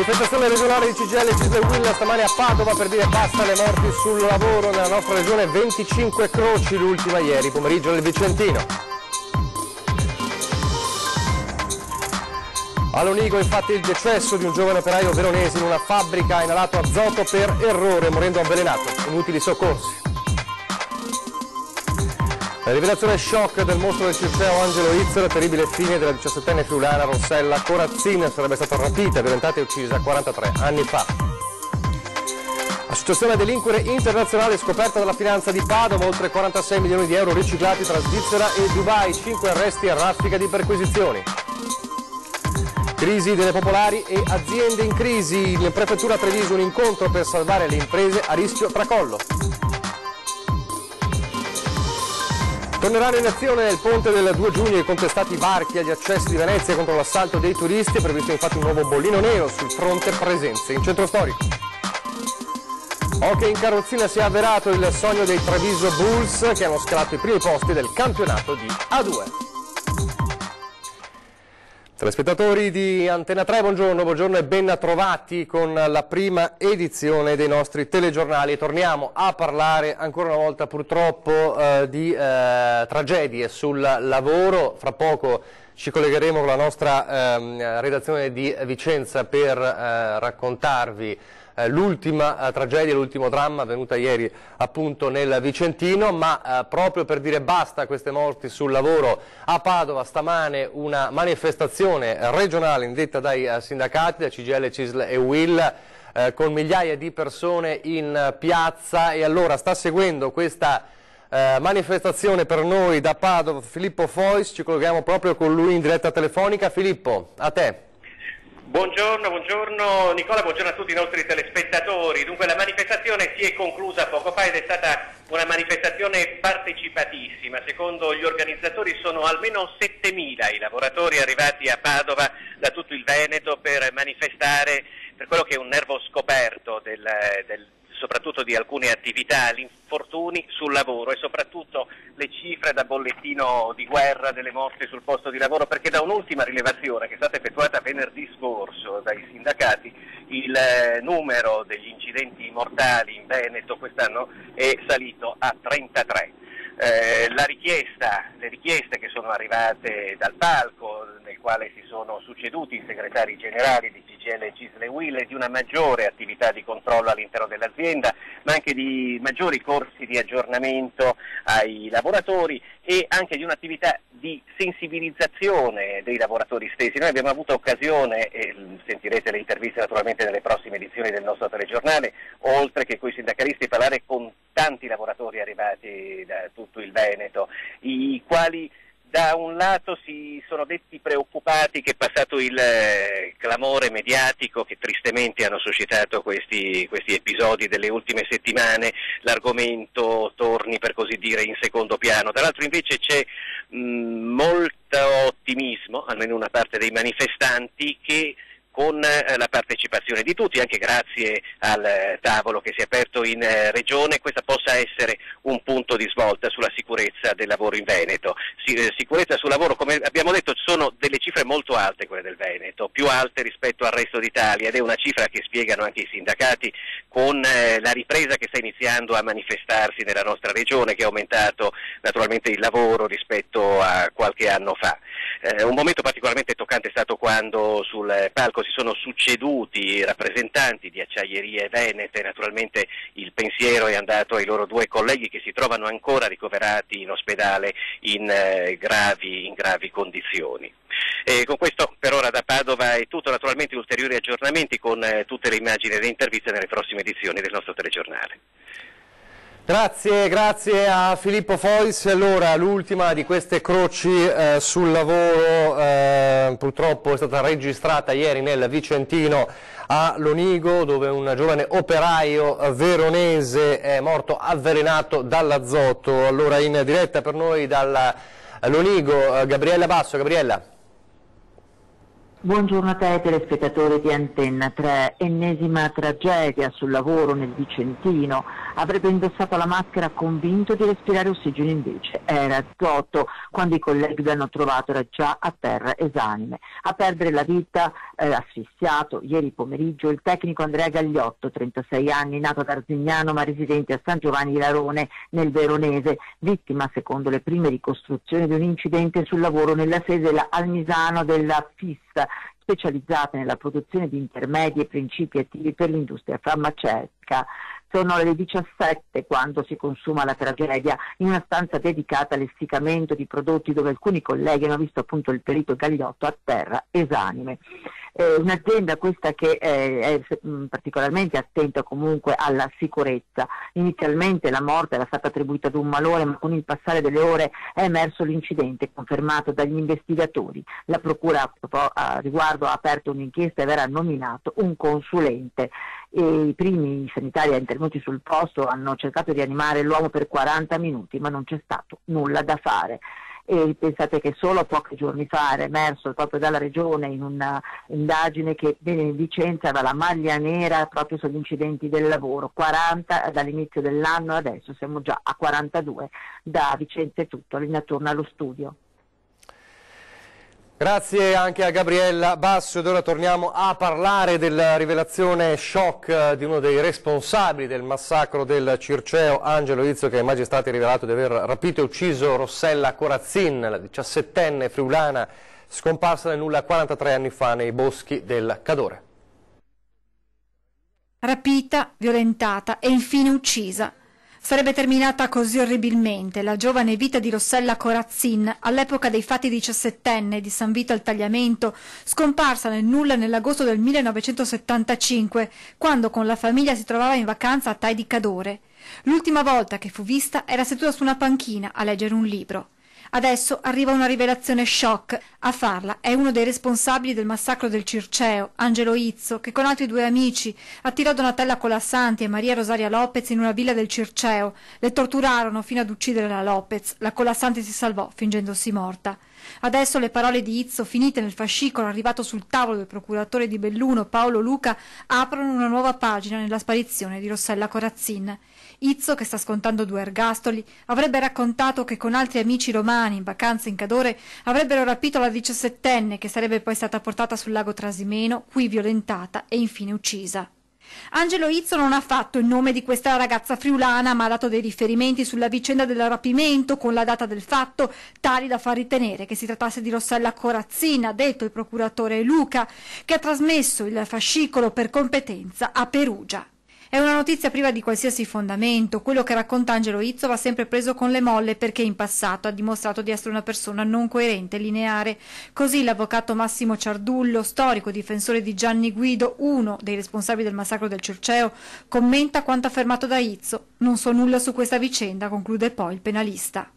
Manifestazione regionale di CGIL e CISL e UIL stamane a Padova per dire basta alle morti sul lavoro nella nostra regione, 25 croci, l'ultima ieri pomeriggio nel Vicentino. A Lonigo infatti il decesso di un giovane operaio veronese in una fabbrica ha inalato azoto per errore, morendo avvelenato, inutili soccorsi. La rivelazione shock del mostro del Circeo Angelo Izzo, la terribile fine della 17enne friulana Rossella Corazzin, sarebbe stata rapita, violentata e uccisa 43 anni fa. Associazione a delinquere internazionale scoperta dalla finanza di Padova, oltre 46 milioni di euro riciclati tra Svizzera e Dubai, 5 arresti e raffica di perquisizioni. Crisi delle popolari e aziende in crisi, in prefettura Treviso un incontro per salvare le imprese a rischio tracollo. Torneranno in azione nel ponte del 2 giugno i contestati varchi agli accessi di Venezia contro l'assalto dei turisti, è previsto infatti un nuovo bollino nero sul fronte presenze in centro storico. Hockey in carrozzina, si è avverato il sogno dei Treviso Bulls che hanno scalato i primi posti del campionato di A2. Telespettatori di Antena 3, buongiorno e ben trovati con la prima edizione dei nostri telegiornali. Torniamo a parlare ancora una volta purtroppo di tragedie sul lavoro. Fra poco ci collegheremo con la nostra redazione di Vicenza per raccontarvi l'ultima tragedia, l'ultimo dramma avvenuta ieri appunto nel Vicentino, ma proprio per dire basta a queste morti sul lavoro a Padova stamane una manifestazione regionale indetta dai sindacati, da CGIL, CISL e UIL, con migliaia di persone in piazza. E allora sta seguendo questa manifestazione per noi da Padova Filippo Fois, ci colleghiamo proprio con lui in diretta telefonica. Filippo, a te. Buongiorno Nicola, buongiorno a tutti i nostri telespettatori. Dunque la manifestazione si è conclusa poco fa ed è stata una manifestazione partecipatissima. Secondo gli organizzatori sono almeno 7.000 i lavoratori arrivati a Padova da tutto il Veneto per manifestare per quello che è un nervo scoperto soprattutto di alcune attività, gli infortuni sul lavoro e soprattutto le cifre da bollettino di guerra delle morti sul posto di lavoro, perché da un'ultima rilevazione che è stata effettuata venerdì scorso dai sindacati il numero degli incidenti mortali in Veneto quest'anno è salito a 33. Le richieste che sono arrivate dal palco, nel quale si sono succeduti i segretari generali di CGIL, CISL e UIL, di una maggiore attività di controllo all'interno dell'azienda, ma anche di maggiori corsi di aggiornamento ai lavoratori e anche di un'attività di sensibilizzazione dei lavoratori stessi. Noi abbiamo avuto occasione, e sentirete le interviste naturalmente nelle prossime edizioni del nostro telegiornale, oltre che con i sindacalisti, parlare con tanti lavoratori arrivati da tutto il Veneto, i quali da un lato si sono detti preoccupati che, passato il clamore mediatico che tristemente hanno suscitato questi episodi delle ultime settimane, l'argomento torni per così dire in secondo piano. Dall'altro invece c'è molto ottimismo, almeno una parte dei manifestanti, che con la partecipazione di tutti, anche grazie al tavolo che si è aperto in regione, questa possa essere un punto di svolta sulla sicurezza del lavoro in Veneto. Sicurezza sul lavoro, come abbiamo detto, sono delle cifre molto alte quelle del Veneto, più alte rispetto al resto d'Italia, ed è una cifra che spiegano anche i sindacati con la ripresa che sta iniziando a manifestarsi nella nostra regione, che ha aumentato naturalmente il lavoro rispetto a qualche anno fa. Un momento particolarmente toccante è stato quando sul palco si sono succeduti rappresentanti di Acciaierie Venete. Naturalmente il pensiero è andato ai loro due colleghi che si trovano ancora ricoverati in ospedale in gravi condizioni. Con questo per ora da Padova è tutto, naturalmente ulteriori aggiornamenti con tutte le immagini e le interviste nelle prossime edizioni del nostro telegiornale. Grazie a Filippo Fois. Allora, l'ultima di queste croci sul lavoro purtroppo è stata registrata ieri nel Vicentino a Lonigo, dove un giovane operaio veronese è morto avvelenato dall'azoto. Allora, in diretta per noi dal Lonigo, Gabriella Basso. Gabriella. Buongiorno a te telespettatori di Antenna 3, ennesima tragedia sul lavoro nel Vicentino, avrebbe indossato la maschera convinto di respirare ossigeno, invece era azoto, quando i colleghi lo hanno trovato era già a terra esanime. A perdere la vita, asfissiato, ieri pomeriggio il tecnico Andrea Gagliotto, 36 anni, nato ad Arzignano ma residente a San Giovanni di Larone nel Veronese, vittima secondo le prime ricostruzioni di un incidente sul lavoro nella sede della Almisano della FIS, specializzate nella produzione di intermedi e principi attivi per l'industria farmaceutica. Sono le 17 quando si consuma la tragedia in una stanza dedicata all'essiccamento di prodotti, dove alcuni colleghi hanno visto appunto il perito Gagliotto a terra esanime. Un'azienda questa che è particolarmente attenta comunque alla sicurezza. Inizialmente la morte era stata attribuita ad un malore, ma con il passare delle ore è emerso l'incidente, confermato dagli investigatori. La procura a riguardo ha aperto un'inchiesta e verrà nominato un consulente. I primi sanitari intervenuti sul posto hanno cercato di animare l'uomo per 40 minuti, ma non c'è stato nulla da fare. E pensate che solo pochi giorni fa era emerso proprio dalla regione in una indagine che Vicenza aveva la maglia nera proprio sugli incidenti del lavoro, 40 dall'inizio dell'anno, adesso siamo già a 42. Da Vicenza è tutto, Lina torna allo studio. Grazie anche a Gabriella Basso, ed ora torniamo a parlare della rivelazione shock di uno dei responsabili del massacro del Circeo, Angelo Izzo, che ai magistrati ha rivelato di aver rapito e ucciso Rossella Corazzin, la 17enne friulana scomparsa nel nulla 43 anni fa nei boschi del Cadore. Rapita, violentata e infine uccisa. Sarebbe terminata così orribilmente la giovane vita di Rossella Corazzin, all'epoca dei fatti 17enne di San Vito al Tagliamento, scomparsa nel nulla nell'agosto del 1975, quando con la famiglia si trovava in vacanza a Tai di Cadore. L'ultima volta che fu vista era seduta su una panchina a leggere un libro. Adesso arriva una rivelazione shock. A farla è uno dei responsabili del massacro del Circeo, Angelo Izzo, che con altri 2 amici attirò Donatella Colassanti e Maria Rosaria Lopez in una villa del Circeo. Le torturarono fino ad uccidere la Lopez. La Colassanti si salvò fingendosi morta. Adesso le parole di Izzo, finite nel fascicolo arrivato sul tavolo del procuratore di Belluno Paolo Luca, aprono una nuova pagina nella sparizione di Rossella Corazzin. Izzo, che sta scontando 2 ergastoli, avrebbe raccontato che con altri amici romani in vacanza in Cadore avrebbero rapito la 17enne, che sarebbe poi stata portata sul lago Trasimeno, qui violentata e infine uccisa. Angelo Izzo non ha fatto il nome di questa ragazza friulana, ma ha dato dei riferimenti sulla vicenda del rapimento con la data del fatto, tali da far ritenere che si trattasse di Rossella Corazzin, ha detto il procuratore Luca, che ha trasmesso il fascicolo per competenza a Perugia. È una notizia priva di qualsiasi fondamento. Quello che racconta Angelo Izzo va sempre preso con le molle, perché in passato ha dimostrato di essere una persona non coerente e lineare. Così l'avvocato Massimo Ciardullo, storico difensore di Gianni Guido, uno dei responsabili del massacro del Circeo, commenta quanto affermato da Izzo. Non so nulla su questa vicenda, conclude poi il penalista.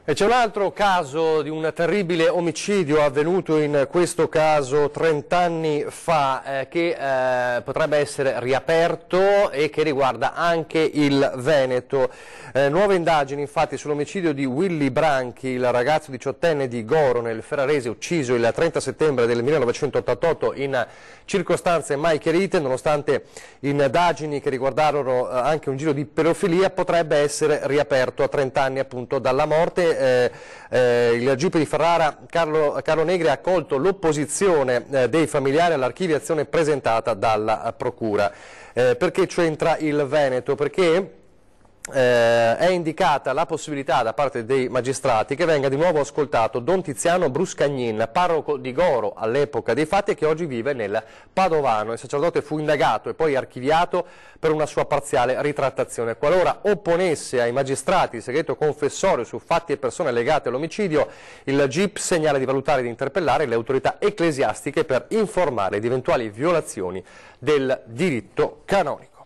E c'è un altro caso di un terribile omicidio avvenuto in questo caso 30 anni fa che potrebbe essere riaperto e che riguarda anche il Veneto. Nuove indagini infatti sull'omicidio di Willy Branchi, il ragazzo 18enne di Goro nel Ferrarese, ucciso il 30 settembre del 1988 in circostanze mai chiarite, nonostante indagini che riguardarono anche un giro di pedofilia, potrebbe essere riaperto a 30 anni appunto dalla morte. Il GIP di Ferrara, Carlo Negri, ha accolto l'opposizione dei familiari all'archiviazione presentata dalla Procura. Perché c'entra il Veneto? Perché è indicata la possibilità da parte dei magistrati che venga di nuovo ascoltato Don Tiziano Bruscagnin, parroco di Goro all'epoca dei fatti e che oggi vive nel Padovano. Il sacerdote fu indagato e poi archiviato per una sua parziale ritrattazione. Qualora opponesse ai magistrati il segreto confessorio su fatti e persone legate all'omicidio, il GIP segnala di valutare e di interpellare le autorità ecclesiastiche per informare di eventuali violazioni del diritto canonico.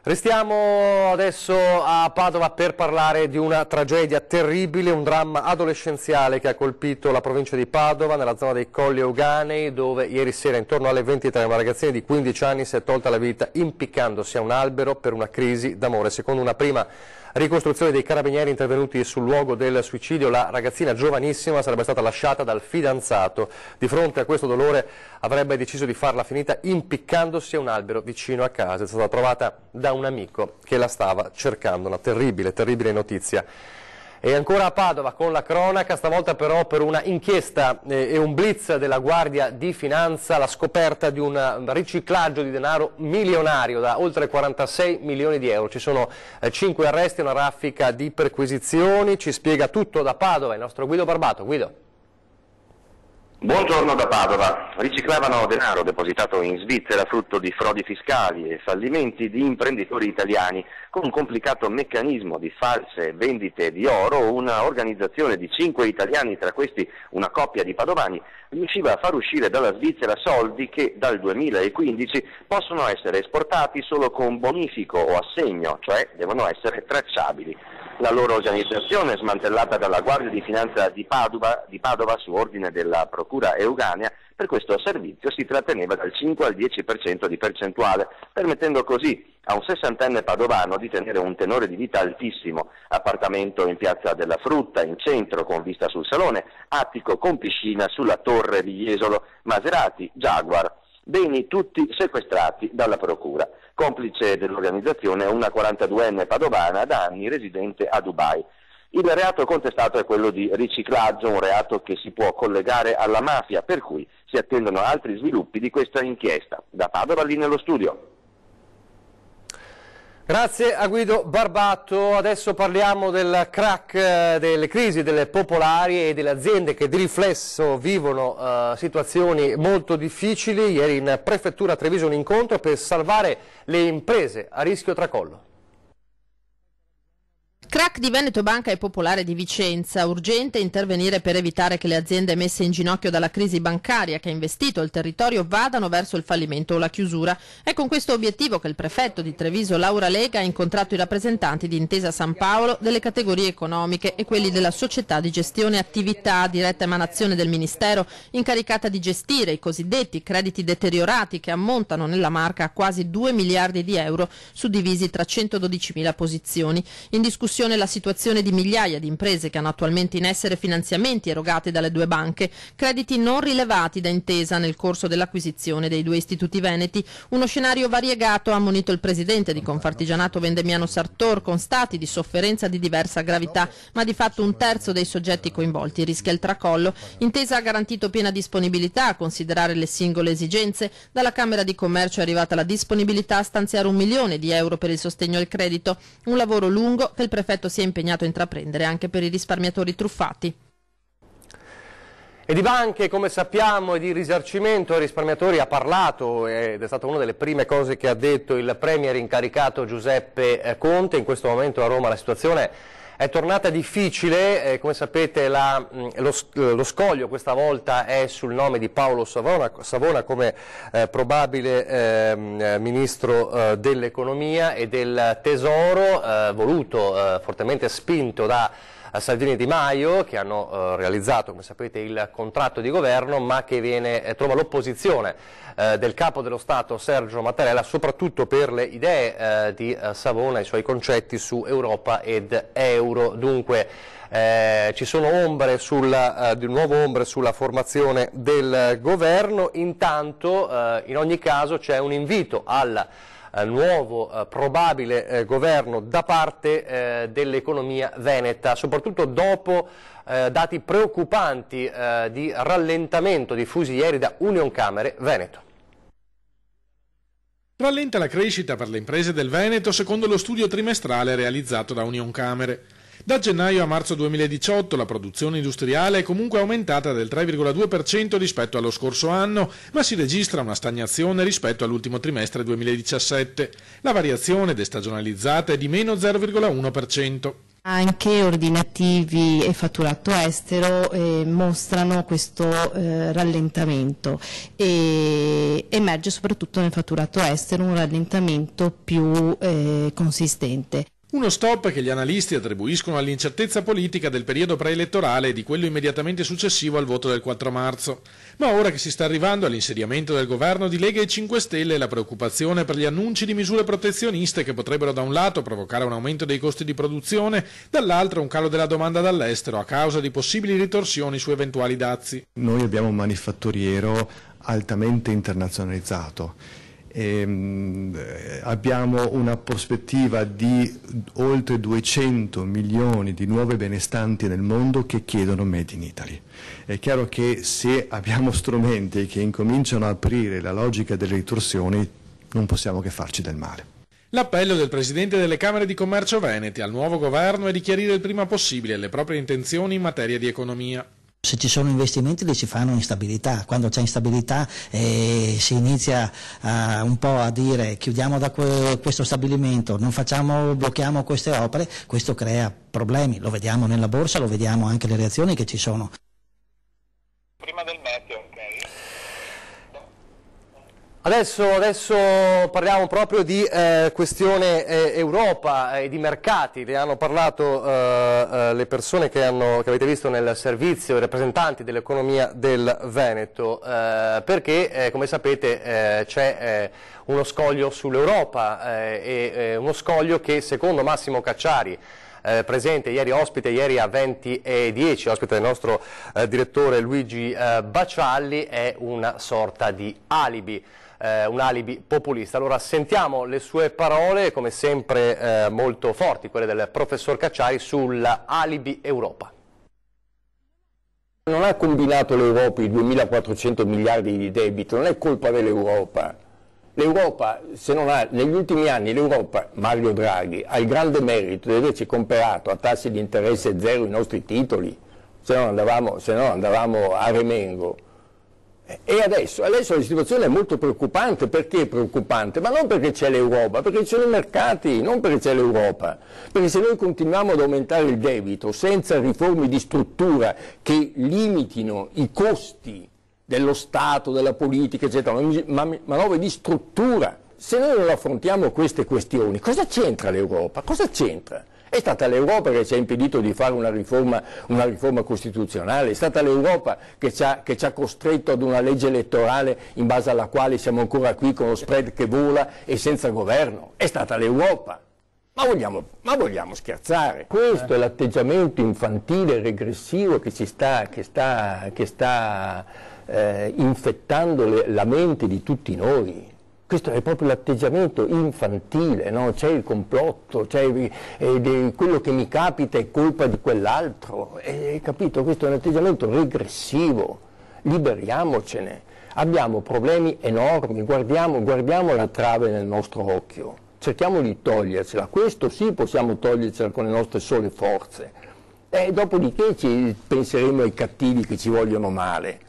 Restiamo adesso a Padova per parlare di una tragedia terribile, un dramma adolescenziale che ha colpito la provincia di Padova, nella zona dei Colli Euganei, dove ieri sera intorno alle 23 una ragazzina di 15 anni si è tolta la vita impiccandosi a un albero per una crisi d'amore. Secondo una prima ricostruzione dei carabinieri intervenuti sul luogo del suicidio. La ragazzina giovanissima sarebbe stata lasciata dal fidanzato. Di fronte a questo dolore avrebbe deciso di farla finita impiccandosi a un albero vicino a casa. È stata trovata da un amico che la stava cercando. Una terribile, terribile notizia. E ancora a Padova con la cronaca, stavolta però per una inchiesta e un blitz della Guardia di Finanza, la scoperta di un riciclaggio di denaro milionario da oltre 46 milioni di euro. Ci sono 5 arresti e una raffica di perquisizioni. Ci spiega tutto da Padova il nostro Guido Barbato. Guido. Buongiorno da Padova. Riciclavano denaro depositato in Svizzera frutto di frodi fiscali e fallimenti di imprenditori italiani. Con un complicato meccanismo di false vendite di oro, una organizzazione di 5 italiani, tra questi una coppia di padovani, riusciva a far uscire dalla Svizzera soldi che dal 2015 possono essere esportati solo con bonifico o assegno, cioè devono essere tracciabili. La loro organizzazione, smantellata dalla Guardia di Finanza di Padova su ordine della Procura Euganea, per questo servizio si tratteneva dal 5 al 10% di percentuale, permettendo così a un 60enne padovano di tenere un tenore di vita altissimo: appartamento in Piazza della Frutta, in centro con vista sul Salone, attico con piscina sulla Torre di Jesolo, Maserati, Jaguar. Beni tutti sequestrati dalla Procura. Complice dell'organizzazione una 42enne padovana da anni residente a Dubai. Il reato contestato è quello di riciclaggio, un reato che si può collegare alla mafia, per cui si attendono altri sviluppi di questa inchiesta. Da Padova lì nello studio. Grazie a Guido Barbato. Adesso parliamo del crack, delle crisi delle popolari e delle aziende che di riflesso vivono situazioni molto difficili. Ieri in prefettura a Treviso un incontro per salvare le imprese a rischio tracollo. Crack di Veneto Banca e Popolare di Vicenza. Urgente intervenire per evitare che le aziende messe in ginocchio dalla crisi bancaria che ha investito il territorio vadano verso il fallimento o la chiusura. È con questo obiettivo che il prefetto di Treviso, Laura Lega, ha incontrato i rappresentanti di Intesa San Paolo, delle categorie economiche e quelli della società di gestione attività, diretta emanazione del Ministero, incaricata di gestire i cosiddetti crediti deteriorati che ammontano nella Marca a quasi 2 miliardi di euro, suddivisi tra 112.000 posizioni. In discussione la situazione di migliaia di imprese che hanno attualmente in essere finanziamenti erogati dalle due banche, crediti non rilevati da Intesa nel corso dell'acquisizione dei due istituti veneti. Uno scenario variegato, ha ammonito il presidente di Confartigianato Vendemiano Sartor, con stati di sofferenza di diversa gravità, ma di fatto un terzo dei soggetti coinvolti rischia il tracollo. Intesa ha garantito piena disponibilità a considerare le singole esigenze. Dalla Camera di Commercio è arrivata la disponibilità a stanziare 1 milione di euro per il sostegno al credito, un lavoro lungo che il prefetto si è impegnato a intraprendere anche per i risparmiatori truffati. E di banche, come sappiamo, e di risarcimento ai risparmiatori ha parlato ed è stata una delle prime cose che ha detto il premier incaricato Giuseppe Conte. In questo momento a Roma la situazione è tornata difficile, come sapete lo scoglio questa volta è sul nome di Paolo Savona come probabile ministro dell'economia e del tesoro, voluto, fortemente spinto da Salvini e Di Maio, che hanno realizzato, come sapete, il contratto di governo, ma che trova l'opposizione del capo dello Stato Sergio Mattarella, soprattutto per le idee di Savona e i suoi concetti su Europa ed euro. Dunque ci sono di nuovo ombre sulla formazione del governo. Intanto in ogni caso c'è un invito al nuovo probabile governo da parte dell'economia veneta, soprattutto dopo dati preoccupanti di rallentamento diffusi ieri da Unioncamere Veneto. Rallenta la crescita per le imprese del Veneto secondo lo studio trimestrale realizzato da Unioncamere. Da gennaio a marzo 2018 la produzione industriale è comunque aumentata del 3,2% rispetto allo scorso anno, ma si registra una stagnazione rispetto all'ultimo trimestre 2017. La variazione destagionalizzata è di meno 0,1%. Anche ordinativi e fatturato estero mostrano questo rallentamento e emerge soprattutto nel fatturato estero un rallentamento più consistente. Uno stop che gli analisti attribuiscono all'incertezza politica del periodo preelettorale e di quello immediatamente successivo al voto del 4 marzo. Ma ora che si sta arrivando all'insediamento del governo di Lega e 5 Stelle, la preoccupazione per gli annunci di misure protezioniste che potrebbero da un lato provocare un aumento dei costi di produzione, dall'altro un calo della domanda dall'estero a causa di possibili ritorsioni su eventuali dazi. Noi abbiamo un manifatturiero altamente internazionalizzato. Abbiamo una prospettiva di oltre 200 milioni di nuove benestanti nel mondo che chiedono Made in Italy. È chiaro che se abbiamo strumenti che incominciano a aprire la logica delle ritorsioni, non possiamo che farci del male. L'appello del Presidente delle Camere di Commercio Venete al nuovo governo è di chiarire il prima possibile le proprie intenzioni in materia di economia. Se ci sono investimenti li si fanno in stabilità, quando c'è instabilità si inizia un po' a dire chiudiamo da questo stabilimento, blocchiamo queste opere, questo crea problemi, lo vediamo nella borsa, lo vediamo anche le reazioni che ci sono. Prima del meteo, ok? Adesso parliamo proprio di questione Europa e di mercati. Ne hanno parlato le persone che avete visto nel servizio, i rappresentanti dell'economia del Veneto, perché come sapete c'è uno scoglio sull'Europa e uno scoglio che secondo Massimo Cacciari, presente ieri a 20:10, ospite del nostro direttore Luigi Bacialli, è una sorta di alibi. Un alibi populista. Allora sentiamo le sue parole, come sempre molto forti, quelle del professor Cacciari, sulla alibi Europa. Non ha combinato l'Europa i 2.400 miliardi di debito, non è colpa dell'Europa. L'Europa, se non ha, negli ultimi anni l'Europa, Mario Draghi, ha il grande merito di averci comprato a tassi di interesse zero i nostri titoli, se no andavamo a remengo. E adesso la situazione è molto preoccupante. Perché è preoccupante? Ma non perché c'è l'Europa, perché ci sono i mercati, non perché c'è l'Europa. Perché se noi continuiamo ad aumentare il debito senza riforme di struttura che limitino i costi dello Stato, della politica, eccetera, manovre di struttura, se noi non affrontiamo queste questioni, cosa c'entra l'Europa? Cosa c'entra? È stata l'Europa che ci ha impedito di fare una riforma costituzionale, è stata l'Europa che ci ha costretto ad una legge elettorale in base alla quale siamo ancora qui con lo spread che vola e senza governo, è stata l'Europa. Ma vogliamo scherzare? Questo è l'atteggiamento infantile e regressivo che sta infettando la mente di tutti noi. Questo è proprio l'atteggiamento infantile, no? C'è il complotto, quello che mi capita è colpa di quell'altro, capito? Questo è un atteggiamento regressivo, liberiamocene, abbiamo problemi enormi, guardiamo la trave nel nostro occhio, cerchiamo di togliercela, questo sì possiamo togliercela con le nostre sole forze, dopodiché penseremo ai cattivi che ci vogliono male.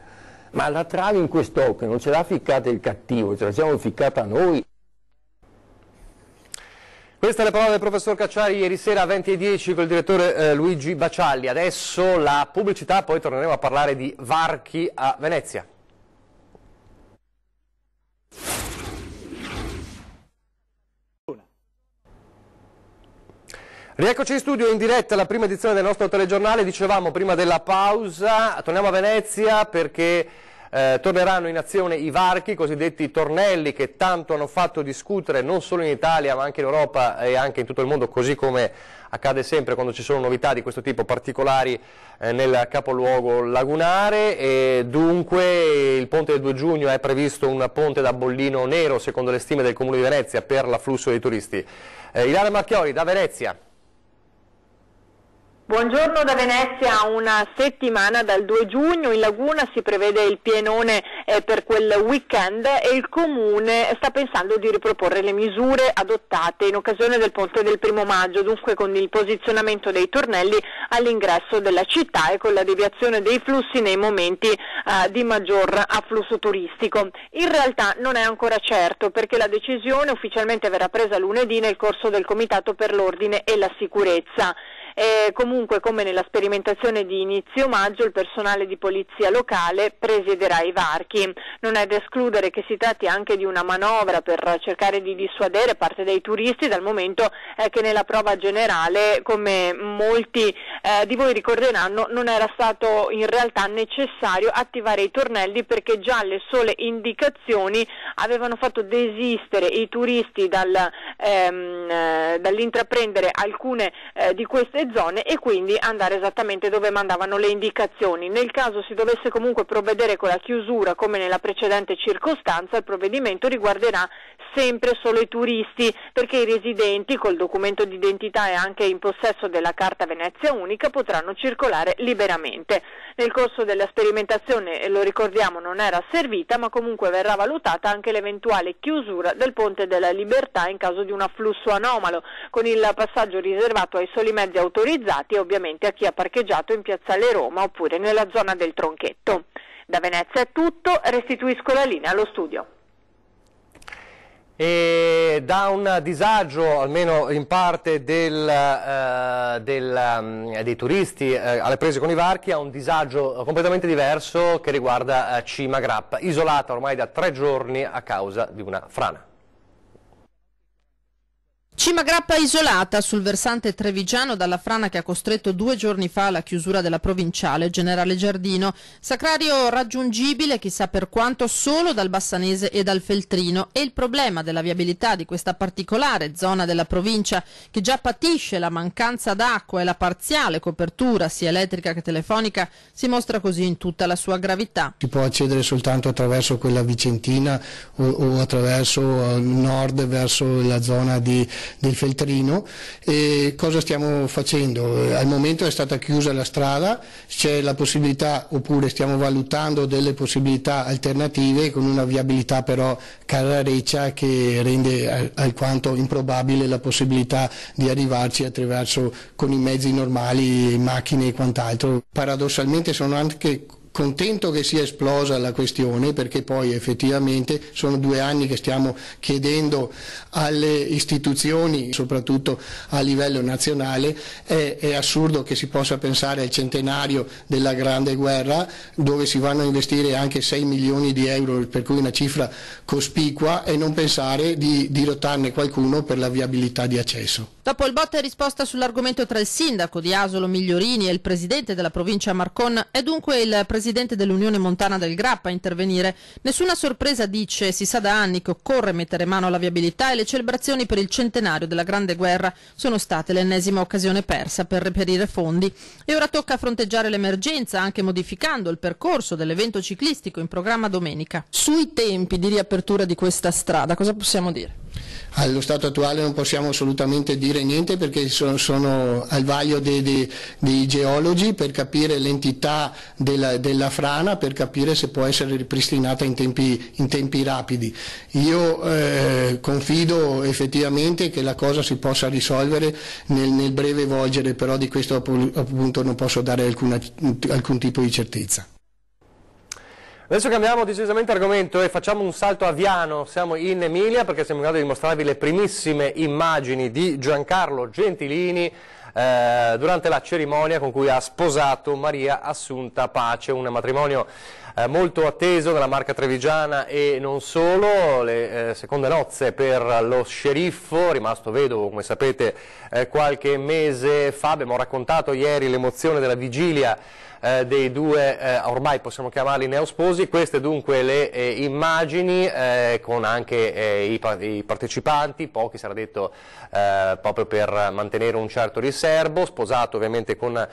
Ma la trave in quest'occhio non ce l'ha ficcata il cattivo, ce la siamo ficcata noi. Queste le parole del professor Cacciari ieri sera a 20:10 con il direttore Luigi Bacialli. Adesso la pubblicità, poi torneremo a parlare di varchi a Venezia. Rieccoci in studio in diretta alla prima edizione del nostro telegiornale. Dicevamo prima della pausa, torniamo a Venezia perché torneranno in azione i varchi, i cosiddetti tornelli che tanto hanno fatto discutere non solo in Italia ma anche in Europa e anche in tutto il mondo, così come accade sempre quando ci sono novità di questo tipo particolari nel capoluogo lagunare. E dunque il ponte del 2 giugno è previsto un ponte da bollino nero secondo le stime del Comune di Venezia per l'afflusso dei turisti. Ilaria Marchiori da Venezia. Buongiorno da Venezia, una settimana dal 2 giugno in laguna si prevede il pienone per quel weekend e il Comune sta pensando di riproporre le misure adottate in occasione del ponte del 1° maggio, dunque con il posizionamento dei tornelli all'ingresso della città e con la deviazione dei flussi nei momenti di maggior afflusso turistico. In realtà non è ancora certo perché la decisione ufficialmente verrà presa lunedì nel corso del Comitato per l'Ordine e la Sicurezza. Comunque, come nella sperimentazione di inizio maggio, il personale di polizia locale presiederà i varchi. Non è da escludere che si tratti anche di una manovra per cercare di dissuadere parte dei turisti, dal momento che nella prova generale, come molti di voi ricorderanno, non era stato in realtà necessario attivare i tornelli, perché già le sole indicazioni avevano fatto desistere i turisti dall'intraprendere alcune di queste zone e quindi andare esattamente dove mandavano le indicazioni. Nel caso si dovesse comunque provvedere con la chiusura come nella precedente circostanza, il provvedimento riguarderà sempre solo i turisti, perché i residenti col documento d'identità e anche in possesso della carta Venezia Unica potranno circolare liberamente. Nel corso della sperimentazione, lo ricordiamo, non era servita, ma comunque verrà valutata anche l'eventuale chiusura del Ponte della Libertà in caso di un afflusso anomalo, con il passaggio riservato ai soli mezzi autorizzati e ovviamente a chi ha parcheggiato in Piazzale Roma oppure nella zona del Tronchetto. Da Venezia è tutto, restituisco la linea allo studio. E da un disagio, almeno in parte, dei turisti alle prese con i varchi, a un disagio completamente diverso che riguarda Cima Grappa, isolata ormai da 3 giorni a causa di una frana. Cima Grappa isolata sul versante trevigiano dalla frana che ha costretto 2 giorni fa alla chiusura della provinciale Generale Giardino. Sacrario raggiungibile chissà per quanto solo dal Bassanese e dal Feltrino, e il problema della viabilità di questa particolare zona della provincia, che già patisce la mancanza d'acqua e la parziale copertura sia elettrica che telefonica, si mostra così in tutta la sua gravità. Si può accedere soltanto attraverso quella vicentina o attraverso nord verso la zona del Feltrino. E cosa stiamo facendo? Al momento è stata chiusa la strada, c'è la possibilità, oppure stiamo valutando delle possibilità alternative con una viabilità però carrareccia che rende alquanto improbabile la possibilità di arrivarci attraverso con i mezzi normali, macchine e quant'altro. Paradossalmente sono anche contento che sia esplosa la questione, perché poi effettivamente sono 2 anni che stiamo chiedendo alle istituzioni, soprattutto a livello nazionale. È assurdo che si possa pensare al centenario della Grande Guerra, dove si vanno a investire anche 6 milioni di euro, per cui una cifra cospicua, e non pensare di dirottarne qualcuno per la viabilità di accesso. Dopo il botta e risposta sull'argomento tra il sindaco di Asolo Migliorini e il presidente della provincia Marcon, è dunque il presidente dell'Unione Montana del Grappa a intervenire. Nessuna sorpresa, dice, si sa da anni che occorre mettere mano alla viabilità, e le celebrazioni per il centenario della Grande Guerra sono state l'ennesima occasione persa per reperire fondi. E ora tocca fronteggiare l'emergenza, anche modificando il percorso dell'evento ciclistico in programma domenica. Sui tempi di riapertura di questa strada, cosa possiamo dire? Allo stato attuale non possiamo assolutamente dire niente, perché sono al vaglio dei geologi per capire l'entità della frana, per capire se può essere ripristinata in tempi rapidi. Io confido effettivamente che la cosa si possa risolvere nel breve volgere, però di questo appunto non posso dare alcun tipo di certezza. Adesso cambiamo decisamente argomento e facciamo un salto a Viano. Siamo in Emilia perché siamo in grado di mostrarvi le primissime immagini di Giancarlo Gentilini durante la cerimonia con cui ha sposato Maria Assunta Pace, un matrimonio molto atteso nella Marca trevigiana e non solo. Le seconde nozze per lo sceriffo, rimasto vedovo come sapete qualche mese fa. Abbiamo raccontato ieri l'emozione della vigilia dei 2, ormai possiamo chiamarli neosposi. Queste dunque le immagini con anche i partecipanti, pochi sarà detto proprio per mantenere un certo riservo, sposato ovviamente con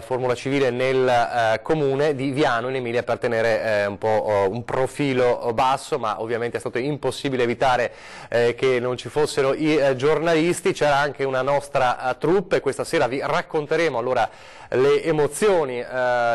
formula civile nel comune di Viano in Emilia per tenere un po' un profilo basso, ma ovviamente è stato impossibile evitare che non ci fossero i giornalisti. C'era anche una nostra troupe e questa sera vi racconteremo allora le emozioni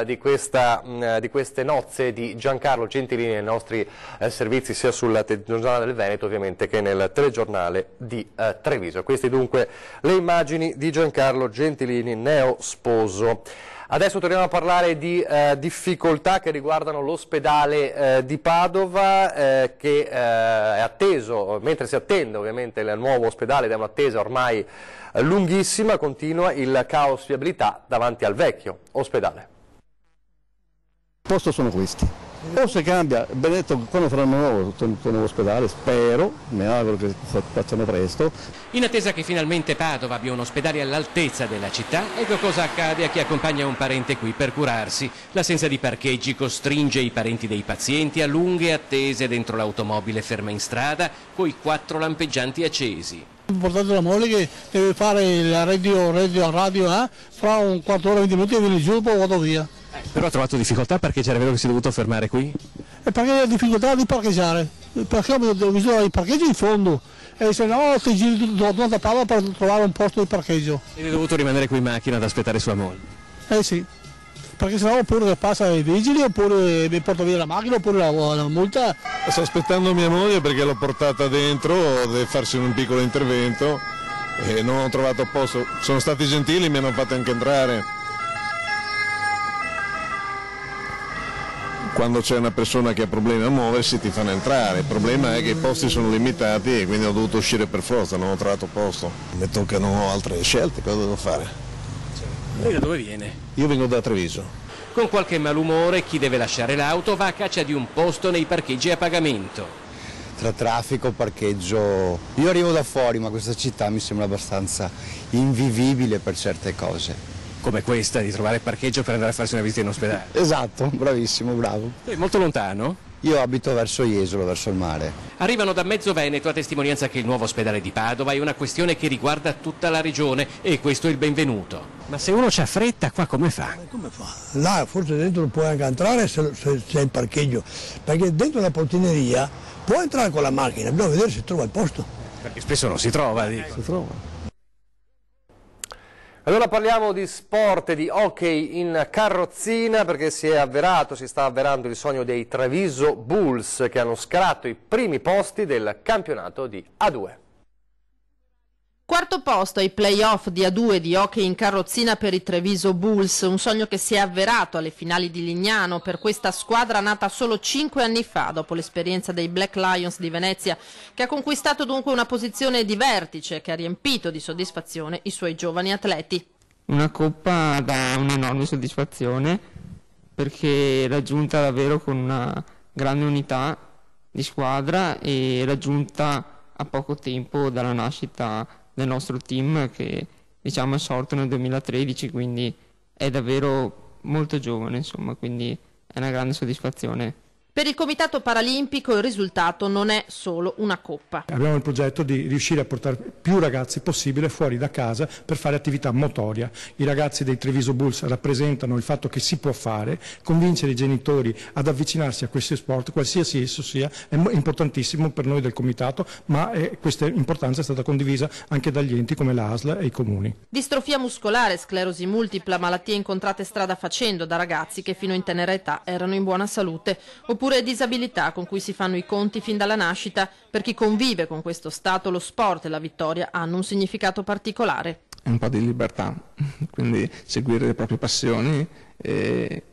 di queste nozze di Giancarlo Gentilini nei nostri servizi sia sul telegiornale del Veneto ovviamente che nel telegiornale di Treviso. Queste dunque le immagini di Giancarlo Gentilini, neosposo. Adesso torniamo a parlare di difficoltà che riguardano l'ospedale di Padova che è atteso, mentre si attende ovviamente il nuovo ospedale, ed è un'attesa ormai lunghissima, continua il caos viabilità davanti al vecchio ospedale. I posti sono questi. O se cambia, Benedetto, quando faranno tutto nuovo ospedale, spero, mi auguro che facciano presto. In attesa che finalmente Padova abbia un ospedale all'altezza della città, ecco cosa accade a chi accompagna un parente qui per curarsi. L'assenza di parcheggi costringe i parenti dei pazienti a lunghe attese dentro l'automobile ferma in strada, coi 4 lampeggianti accesi. Portate la moglie che deve fare la radio, fra un quarto d'ora, 20 minuti e viene giù, poi vado via. Però ha trovato difficoltà perché c'era vero che si è dovuto fermare qui? E perché ha difficoltà di parcheggiare, perché ho bisogno di parcheggio in fondo e se no ti giri tutto da Padova per trovare un posto di parcheggio. Ed è dovuto rimanere qui in macchina ad aspettare sua moglie? Eh sì, perché sennò oppure passa i vigili, oppure mi porto via la macchina, oppure la multa. Sto aspettando mia moglie perché l'ho portata dentro, deve farsi un piccolo intervento e non ho trovato posto. Sono stati gentili, mi hanno fatto anche entrare. Quando c'è una persona che ha problemi a muoversi ti fanno entrare, il problema è che i posti sono limitati e quindi ho dovuto uscire per forza, non ho trovato posto. Mi tocca, non ho altre scelte, cosa devo fare? Lei da dove viene? Io vengo da Treviso. Con qualche malumore chi deve lasciare l'auto va a caccia di un posto nei parcheggi a pagamento. Tra traffico, parcheggio, io arrivo da fuori ma questa città mi sembra abbastanza invivibile per certe cose. Come questa, di trovare parcheggio per andare a farsi una visita in ospedale. Esatto, bravissimo, bravo. È molto lontano? Io abito verso Jesolo, verso il mare. Arrivano da mezzo Veneto a testimonianza che il nuovo ospedale di Padova è una questione che riguarda tutta la regione e questo è il benvenuto. Ma se uno c'ha fretta, qua come fa? Come fa? Là forse dentro puoi anche entrare se c'è il parcheggio, perché dentro la portineria può entrare con la macchina, bisogna vedere se trova il posto. Perché spesso non si trova, dico. Si trova. Allora parliamo di sport e di hockey in carrozzina perché si sta avverando il sogno dei Treviso Bulls che hanno scalato i primi posti del campionato di A2. Quarto posto ai play-off di A2 di hockey in carrozzina per i Treviso Bulls, un sogno che si è avverato alle finali di Lignano per questa squadra nata solo 5 anni fa dopo l'esperienza dei Black Lions di Venezia, che ha conquistato dunque una posizione di vertice che ha riempito di soddisfazione i suoi giovani atleti. Una coppa dà un'enorme soddisfazione perché raggiunta davvero con una grande unità di squadra e raggiunta a poco tempo dalla nascita del nostro team che diciamo è sorto nel 2013, quindi è davvero molto giovane, insomma, quindi è una grande soddisfazione. Per il Comitato Paralimpico il risultato non è solo una coppa. Abbiamo il progetto di riuscire a portare più ragazzi possibile fuori da casa per fare attività motoria. I ragazzi dei Treviso Bulls rappresentano il fatto che si può fare, convincere i genitori ad avvicinarsi a questi sport, qualsiasi esso sia, è importantissimo per noi del Comitato, ma questa importanza è stata condivisa anche dagli enti come la ASL e i comuni. Distrofia muscolare, sclerosi multipla, malattie incontrate strada facendo da ragazzi che fino in tenera età erano in buona salute, oppure disabilità con cui si fanno i conti fin dalla nascita. Per chi convive con questo stato lo sport e la vittoria hanno un significato particolare. È un po' di libertà, quindi seguire le proprie passioni e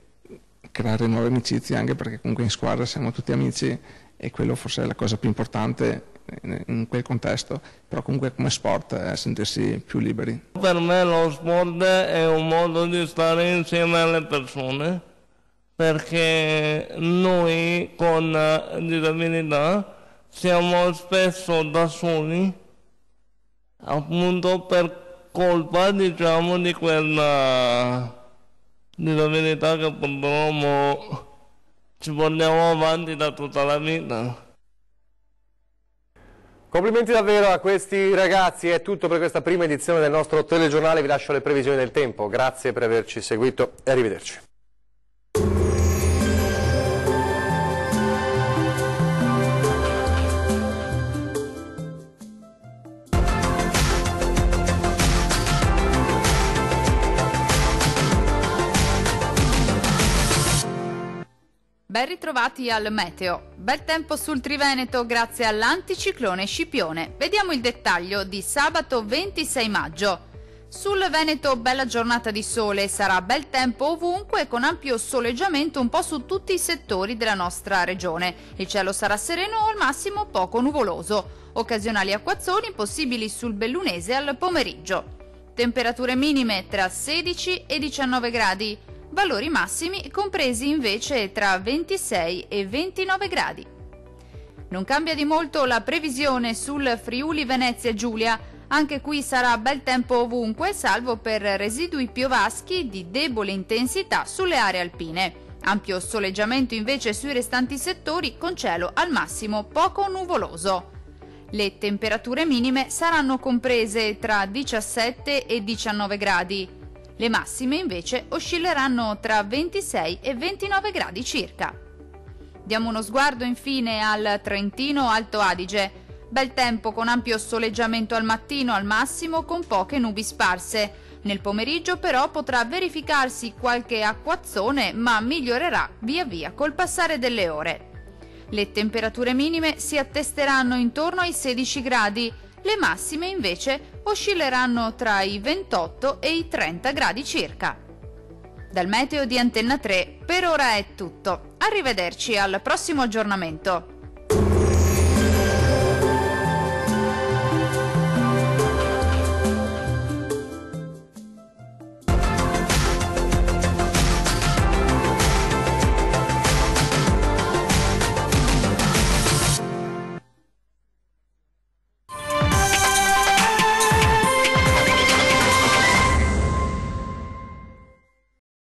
creare nuove amicizie, anche perché comunque in squadra siamo tutti amici e quello forse è la cosa più importante in quel contesto, però comunque come sport è sentirsi più liberi. Per me lo sport è un modo di stare insieme alle persone, perché noi con disabilità siamo spesso da soli, appunto per colpa, diciamo, di quella disabilità che purtroppo ci portiamo avanti da tutta la vita. Complimenti davvero a questi ragazzi, è tutto per questa prima edizione del nostro telegiornale, vi lascio le previsioni del tempo, grazie per averci seguito e arrivederci. Ben ritrovati al meteo. Bel tempo sul Triveneto grazie all'anticiclone Scipione. Vediamo il dettaglio di sabato 26 maggio. Sul Veneto bella giornata di sole, sarà bel tempo ovunque con ampio soleggiamento un po' su tutti i settori della nostra regione. Il cielo sarà sereno o al massimo poco nuvoloso. Occasionali acquazzoni possibili sul Bellunese al pomeriggio. Temperature minime tra 16 e 19 gradi, valori massimi compresi invece tra 26 e 29 gradi. Non cambia di molto la previsione sul Friuli Venezia Giulia. Anche qui sarà bel tempo ovunque, salvo per residui piovaschi di debole intensità sulle aree alpine. Ampio soleggiamento invece sui restanti settori con cielo al massimo poco nuvoloso. Le temperature minime saranno comprese tra 17 e 19 gradi. Le massime invece oscilleranno tra 26 e 29 gradi circa. Diamo uno sguardo infine al Trentino Alto Adige. Bel tempo con ampio soleggiamento al mattino al massimo con poche nubi sparse. Nel pomeriggio però potrà verificarsi qualche acquazzone ma migliorerà via via col passare delle ore. Le temperature minime si attesteranno intorno ai 16 gradi, le massime invece oscilleranno tra i 28 e i 30 gradi circa. Dal meteo di Antenna 3 per ora è tutto. Arrivederci al prossimo aggiornamento.